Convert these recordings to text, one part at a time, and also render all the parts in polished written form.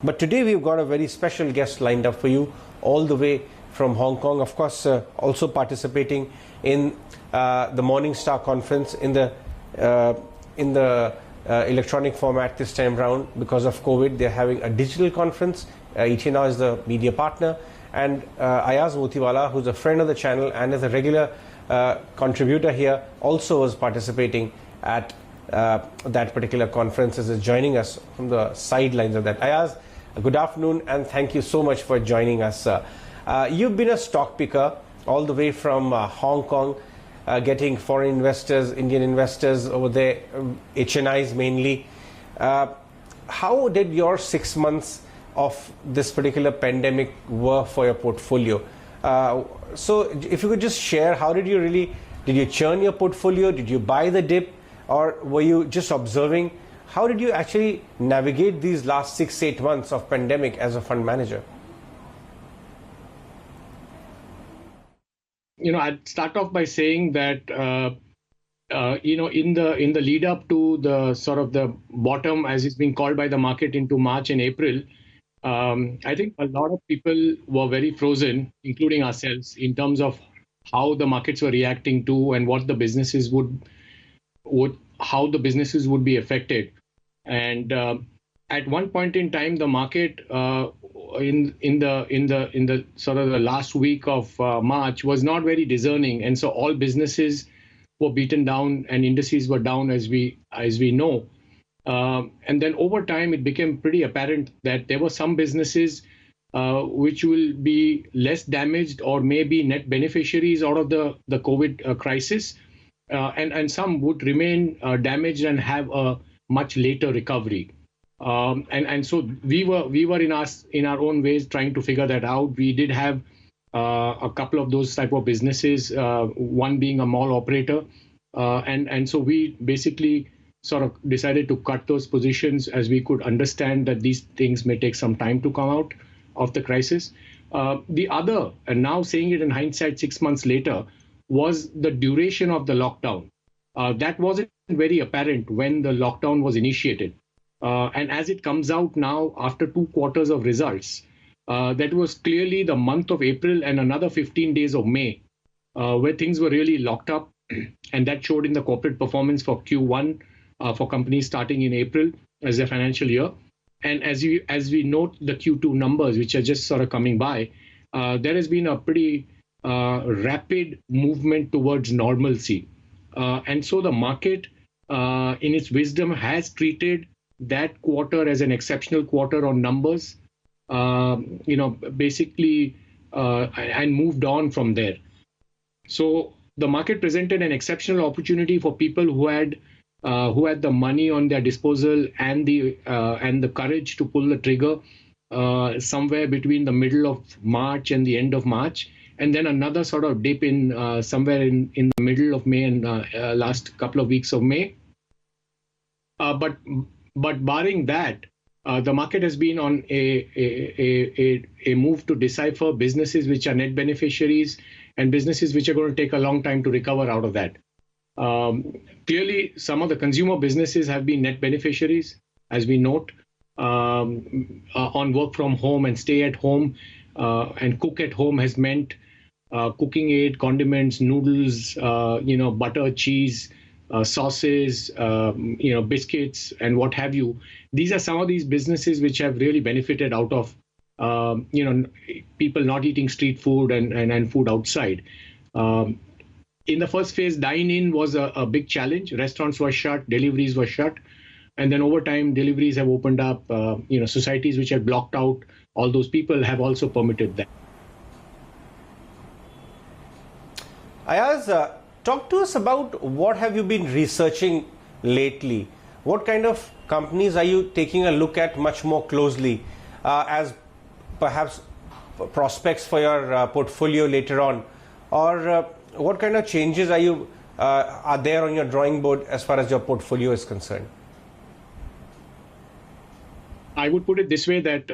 But today we've got a very special guest lined up for you all the way from Hong Kong. Of course, also participating in the Morning Star conference in the electronic format this time round. Because of COVID, they're having a digital conference. ETNA is the media partner, and Ayaz Motiwala, who's a friend of the channel and is a regular contributor here, also was participating at that particular conference, is joining us from the sidelines of that. Ayaz, good afternoon, and thank you so much for joining us. You've been a stock picker all the way from Hong Kong, getting foreign investors, Indian investors over there, HNIs mainly. How did your 6 months of this particular pandemic work for your portfolio? So if you could just share, how did you churn your portfolio? Did you buy the dip, or were you just observing? How did you actually navigate these last 6-8 months of pandemic as a fund manager? I'd start off by saying that, in the lead up to the sort of the bottom, as it's been called by the market, into March and April, I think a lot of people were very frozen, including ourselves, in terms of how the markets were reacting to and what the businesses how the businesses would be affected. And at one point in time, the market in the sort of the last week of March was not very discerning, and so all businesses were beaten down and indices were down, as we know. And then over time, it became pretty apparent that there were some businesses which will be less damaged or maybe net beneficiaries out of the COVID crisis, and some would remain damaged and have a much later recovery. And so we were in our own ways trying to figure that out. We did have a couple of those type of businesses, one being a mall operator, and so we basically sort of decided to cut those positions as we could understand that these things may take some time to come out of the crisis. The other, and now saying it in hindsight 6 months later, was the duration of the lockdown. That wasn't very apparent when the lockdown was initiated. And as it comes out now, after 2 quarters of results, that was clearly the month of April and another 15 days of May, where things were really locked up. And that showed in the corporate performance for Q1 for companies starting in April as their financial year. And as we note the Q2 numbers, which are just sort of coming by, there has been a pretty rapid movement towards normalcy. And so the market, in its wisdom, has treated that quarter as an exceptional quarter on numbers, basically, and moved on from there. So the market presented an exceptional opportunity for people who had the money on their disposal and the courage to pull the trigger somewhere between the middle of March and the end of March, and then another sort of dip in somewhere in the middle of May and last couple of weeks of May. But barring that, the market has been on a move to decipher businesses which are net beneficiaries and businesses which are going to take a long time to recover out of that. Clearly, some of the consumer businesses have been net beneficiaries, as we note, on work from home and stay at home, and cook at home has meant cooking aid, condiments, noodles, butter, cheese, sauces, biscuits, and what have you. These are some of these businesses which have really benefited out of, people not eating street food and food outside. In the first phase, dine-in was a big challenge. Restaurants were shut, deliveries were shut. And then over time, deliveries have opened up. Societies which had blocked out all those people have also permitted that. Ayaz, talk to us about what have you been researching lately? What kind of companies are you taking a look at much more closely as perhaps prospects for your portfolio later on? Or what kind of changes are there on your drawing board as far as your portfolio is concerned? I would put it this way that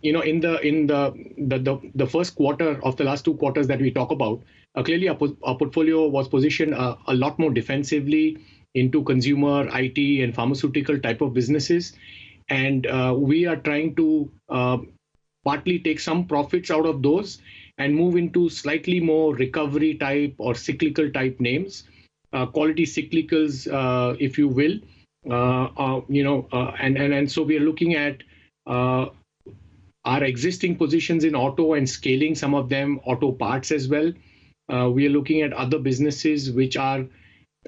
in the first quarter of the last 2 quarters that we talk about, clearly our portfolio was positioned a lot more defensively into consumer, IT, and pharmaceutical type of businesses. and we are trying to partly take some profits out of those and move into slightly more recovery type or cyclical type names, quality cyclicals, if you will. And so we are looking at our existing positions in auto and scaling some of them, auto parts as well. We are looking at other businesses which are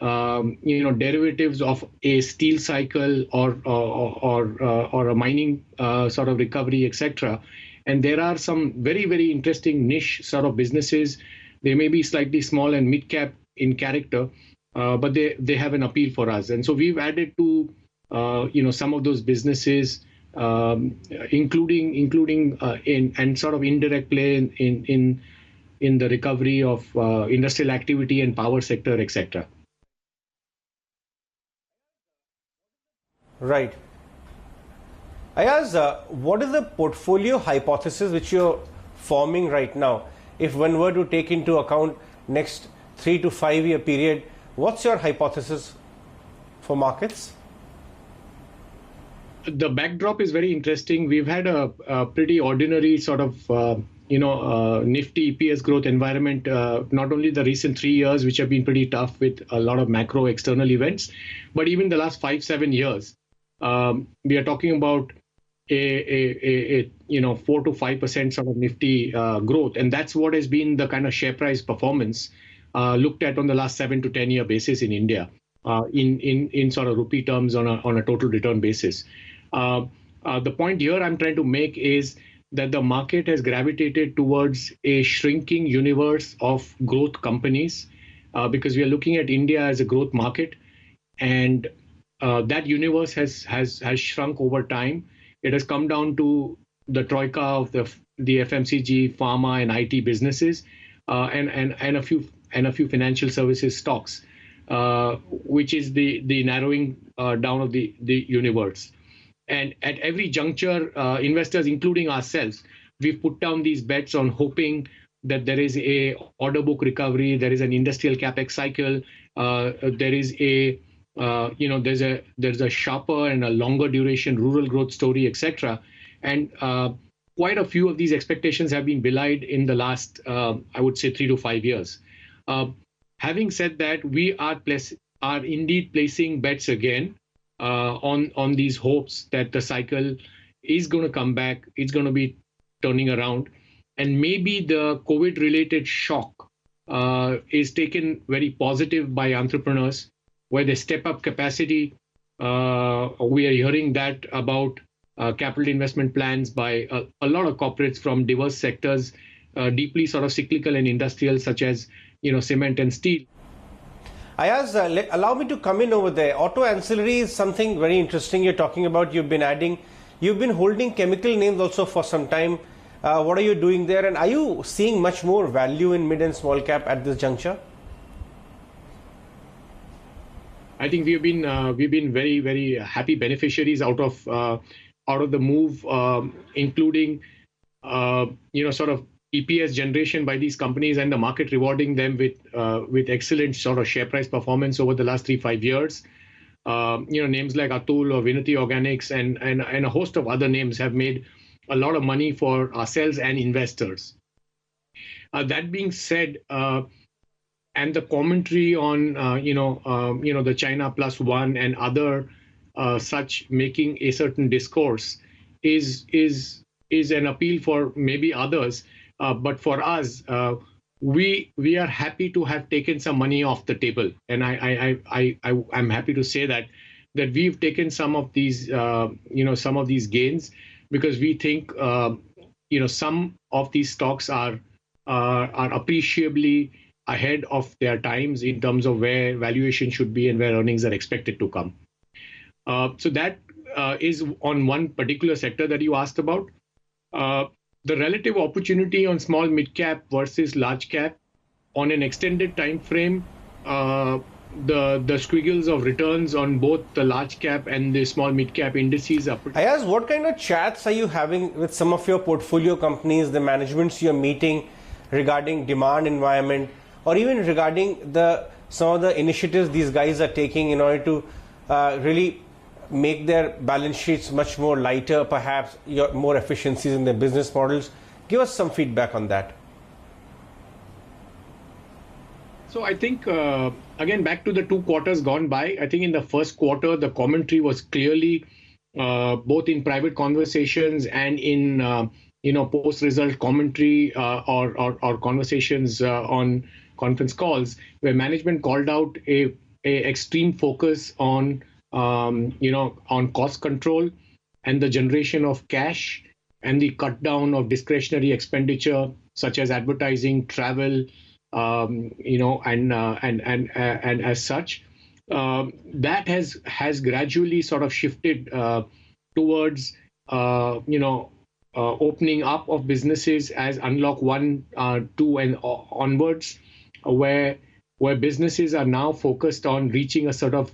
derivatives of a steel cycle or a mining sort of recovery, etc. And there are some very, very interesting niche sort of businesses. They may be slightly small and mid-cap in character, but they have an appeal for us. And so we've added to some of those businesses, including in and sort of indirect play in the recovery of industrial activity and power sector, etc. Right. Ayaz, what is the portfolio hypothesis which you're forming right now? If one were to take into account next 3 to 5 year period, what's your hypothesis for markets? The backdrop is very interesting. We've had a pretty ordinary sort of nifty EPS growth environment, not only the recent 3 years, which have been pretty tough with a lot of macro external events, but even the last 5-7 years. We are talking about a 4 to 5% sort of nifty growth, and that's what has been the kind of share price performance looked at on the last 7 to 10 year basis in India, in sort of rupee terms on a total return basis. The point here I'm trying to make is that the market has gravitated towards a shrinking universe of growth companies because we are looking at India as a growth market, and that universe has shrunk over time. It has come down to the troika of the FMCG, pharma, and IT businesses, and a few financial services stocks, which is the narrowing down of the universe. And at every juncture, investors, including ourselves, we've put down these bets on hoping that there is a order book recovery, there is an industrial capex cycle, there is there's a sharper and a longer duration rural growth story, etc. And quite a few of these expectations have been belied in the last, I would say, 3 to 5 years. Having said that, we are indeed placing bets again on these hopes that the cycle is going to come back, it's going to be turning around, and maybe the COVID-related shock is taken very positive by entrepreneurs, where they step up capacity. We are hearing that about capital investment plans by a lot of corporates from diverse sectors, deeply sort of cyclical and industrial, such as cement and steel. Ayaz, allow me to come in over there. Auto ancillary is something very interesting you're talking about. You've been holding chemical names also for some time. What are you doing there? And are you seeing much more value in mid and small cap at this juncture? I think we've been very, very happy beneficiaries out of the move, including sort of EPS generation by these companies and the market rewarding them with excellent sort of share price performance over the last 3-5 years. Names like Atul or Vinati Organics and a host of other names have made a lot of money for ourselves and investors. That being said, and the commentary on the China plus one and other such making a certain discourse is an appeal for maybe others. But for us, we are happy to have taken some money off the table, and I'm happy to say that we've taken some of these gains because we think some of these stocks are appreciably ahead of their times in terms of where valuation should be and where earnings are expected to come. So that is on one particular sector that you asked about. The relative opportunity on small mid-cap versus large cap on an extended time frame, the squiggles of returns on both the large cap and the small mid-cap indices are pretty. Ayaz, what kind of chats are you having with some of your portfolio companies, the managements you're meeting regarding demand environment, or even regarding some of the initiatives these guys are taking in order to really make their balance sheets much more lighter, perhaps more efficiencies in their business models? Give us some feedback on that. So I think, again, back to the 2 quarters gone by, I think in the first quarter, the commentary was clearly both in private conversations and in post-result commentary or conversations on conference calls, where management called out a extreme focus on on cost control and the generation of cash and the cut down of discretionary expenditure such as advertising, travel, and as such, that has gradually sort of shifted towards opening up of businesses as unlock 1, 2, and onwards, where businesses are now focused on reaching a sort of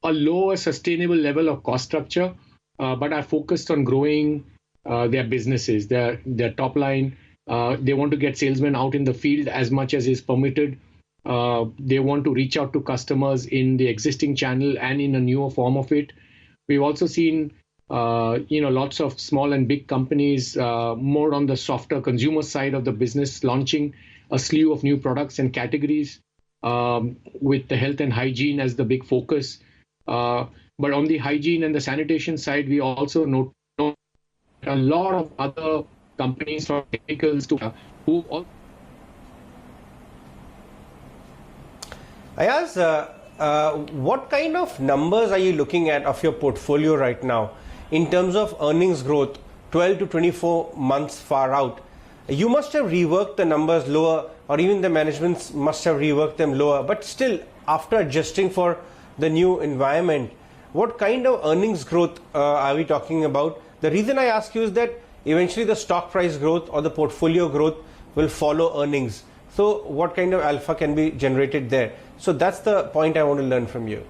a lower sustainable level of cost structure, but are focused on growing their businesses, their top line. They want to get salesmen out in the field as much as is permitted. They want to reach out to customers in the existing channel and in a newer form of it. We've also seen lots of small and big companies more on the softer consumer side of the business launching a slew of new products and categories with the health and hygiene as the big focus. But on the hygiene and the sanitation side, we also know a lot of other companies from chemicals to who all. Ayaz, what kind of numbers are you looking at of your portfolio right now in terms of earnings growth 12 to 24 months far out? You must have reworked the numbers lower, or even the management must have reworked them lower, but still, after adjusting for the new environment, what kind of earnings growth are we talking about? The reason I ask you is that eventually the stock price growth or the portfolio growth will follow earnings. So what kind of alpha can be generated there? So that's the point I want to learn from you.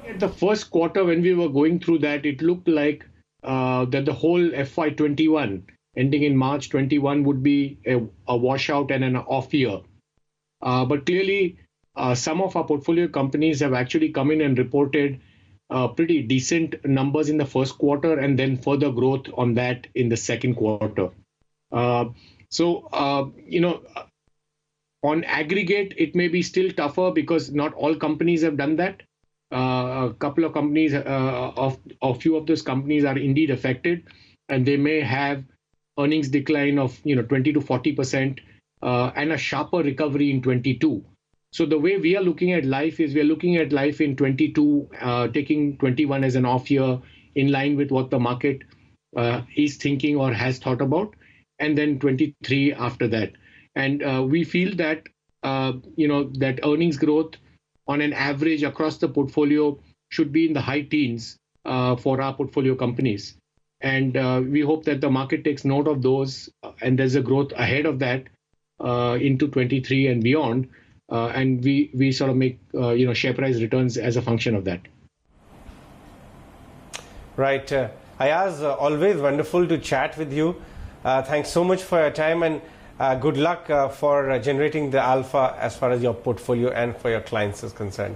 At the first quarter, when we were going through that, it looked like that the whole FY21 ending in March 21 would be a washout and an off year. But clearly, some of our portfolio companies have actually come in and reported pretty decent numbers in the first quarter and then further growth on that in the second quarter. On aggregate, it may be still tougher because not all companies have done that. A couple of companies, a few of those companies are indeed affected, and they may have earnings decline of 20 to 40% and a sharper recovery in 22. So the way we are looking at life is we are looking at life in 22, taking 21 as an off year in line with what the market is thinking or has thought about, and then 23 after that. And we feel that that earnings growth on an average across the portfolio should be in the high teens for our portfolio companies. And we hope that the market takes note of those and there's a growth ahead of that into 23 and beyond. And we sort of make share price returns as a function of that. Right. Ayaz, always wonderful to chat with you. Thanks so much for your time, and good luck for generating the alpha as far as your portfolio and for your clients is concerned.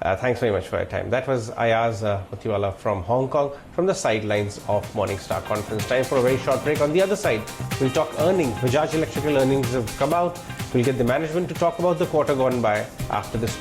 Thanks very much for your time. That was Ayaz Motiwala from Hong Kong, from the sidelines of Morningstar Conference. Time for a very short break. On the other side, we'll talk earnings. Bajaj Electrical earnings have come out. We'll get the management to talk about the quarter gone by after this break.